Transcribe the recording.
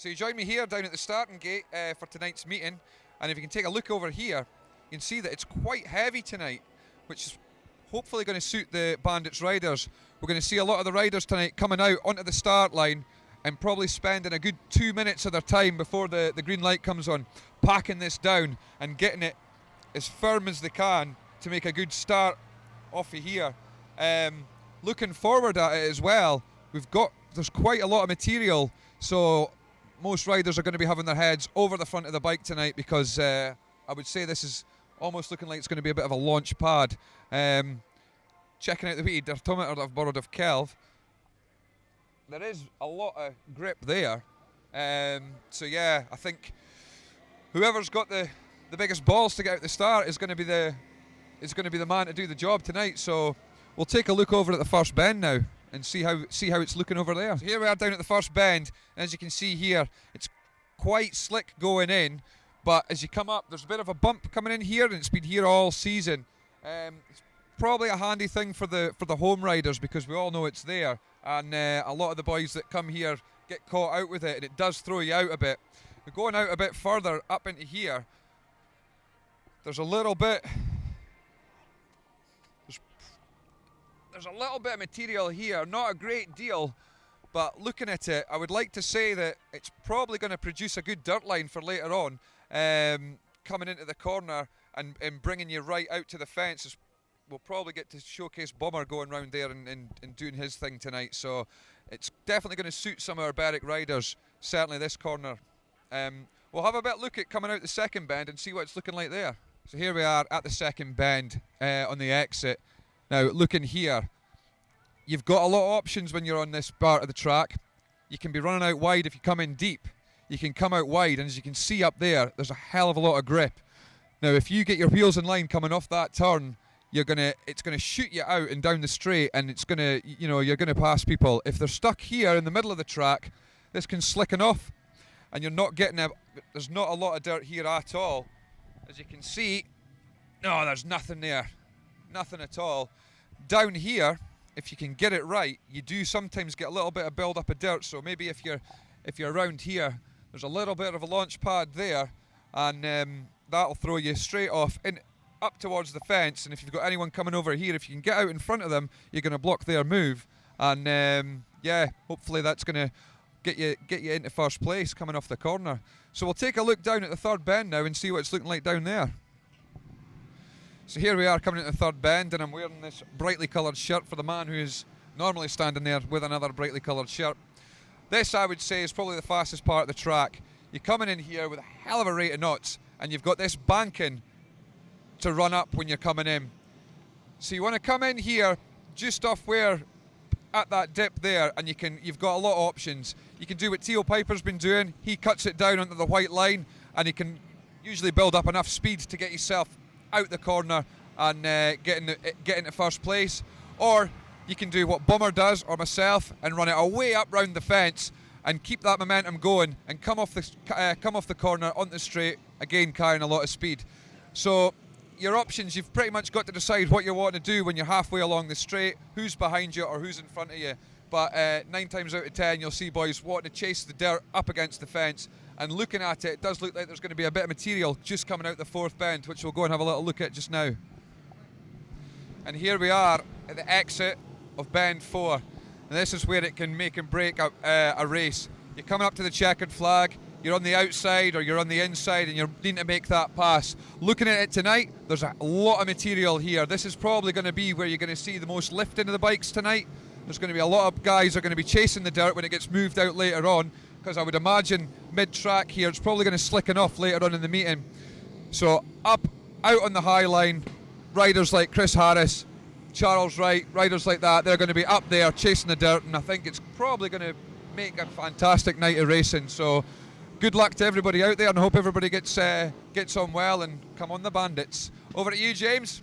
So you join me here down at the starting gate for tonight's meeting, and if you can take a look over here, you can see that it's quite heavy tonight, which is hopefully going to suit the Bandits riders. We're going to see a lot of the riders tonight coming out onto the start line and probably spending a good 2 minutes of their time before the green light comes on, packing this down and getting it as firm as they can to make a good start off of here. Looking forward at it as well, there's quite a lot of material, so most riders are going to be having their heads over the front of the bike tonight, because I would say this is almost looking like it's going to be a bit of a launch pad. Checking out the wee dirt-o-meter that I've borrowed of Kelv, there is a lot of grip there. So yeah, I think whoever's got the biggest balls to get out the start is going to be the man to do the job tonight. So we'll take a look over at the first bend now and see how it's looking over there. So here we are down at the first bend, and as you can see here, it's quite slick going in, but as you come up, there's a bit of a bump coming in here, and it's been here all season. It's probably a handy thing for the home riders, because we all know it's there, and a lot of the boys that come here get caught out with it, and it does throw you out a bit. We're going out a bit further up into here. There's a little bit of material here, not a great deal, but looking at it, I would like to say that it's probably going to produce a good dirt line for later on, coming into the corner and bringing you right out to the fence. We'll probably get to showcase Bomber going round there and doing his thing tonight, so it's definitely going to suit some of our Berwick riders, certainly this corner. We'll have a bit look at coming out the second bend and see what it's looking like there. So here we are at the second bend on the exit. Now looking here, you've got a lot of options when you're on this part of the track. You can be running out wide if you come in deep. You can come out wide, and as you can see up there, there's a hell of a lot of grip. Now if you get your wheels in line coming off that turn, it's gonna shoot you out and down the straight, and you're gonna pass people. If they're stuck here in the middle of the track, this can slicken off, and you're not getting there's not a lot of dirt here at all. As you can see, no, there's nothing there. Nothing at all. Down here, if you can get it right, you do sometimes get a little bit of build up of dirt, so maybe if you're around here, there's a little bit of a launch pad there, and that'll throw you straight off in up towards the fence. And if you've got anyone coming over here, if you can get out in front of them, you're going to block their move, and yeah, hopefully that's going to get you into first place coming off the corner. So we'll take a look down at the third bend now and see what it's looking like down there. So here we are coming into the third bend, and I'm wearing this brightly coloured shirt for the man who is normally standing there with another brightly coloured shirt. This, I would say, is probably the fastest part of the track. You're coming in here with a hell of a rate of knots, and you've got this banking to run up when you're coming in. So you want to come in here just off where, at that dip there, and you've got a lot of options. You can do what Theo Piper's been doing. He cuts it down onto the white line, and you can usually build up enough speed to get yourself out the corner and get into first place. Or you can do what Bomber does, or myself, and run it away up round the fence and keep that momentum going and come off the corner onto the straight, again carrying a lot of speed. So your options, you've pretty much got to decide what you want to do when you're halfway along the straight, who's behind you or who's in front of you. But 9 times out of 10 you'll see boys wanting to chase the dirt up against the fence, and looking at it, it does look like there's going to be a bit of material just coming out the fourth bend, which we'll go and have a little look at just now. And here we are at the exit of bend 4, and this is where it can make and break a race. You're coming up to the checkered flag, you're on the outside or you're on the inside, and you're needing to make that pass. Looking at it tonight, there's a lot of material here. This is probably going to be where you're going to see the most lift into the bikes tonight. There's going to be a lot of guys who are going to be chasing the dirt when it gets moved out later on, because I would imagine mid-track here it's probably going to slicken off later on in the meeting. So out on the high line, riders like Chris Harris, Charles Wright, riders like that, they're going to be up there chasing the dirt, and I think it's probably going to make a fantastic night of racing. So good luck to everybody out there, and I hope everybody gets on well, and come on the Bandits. Over to you, James.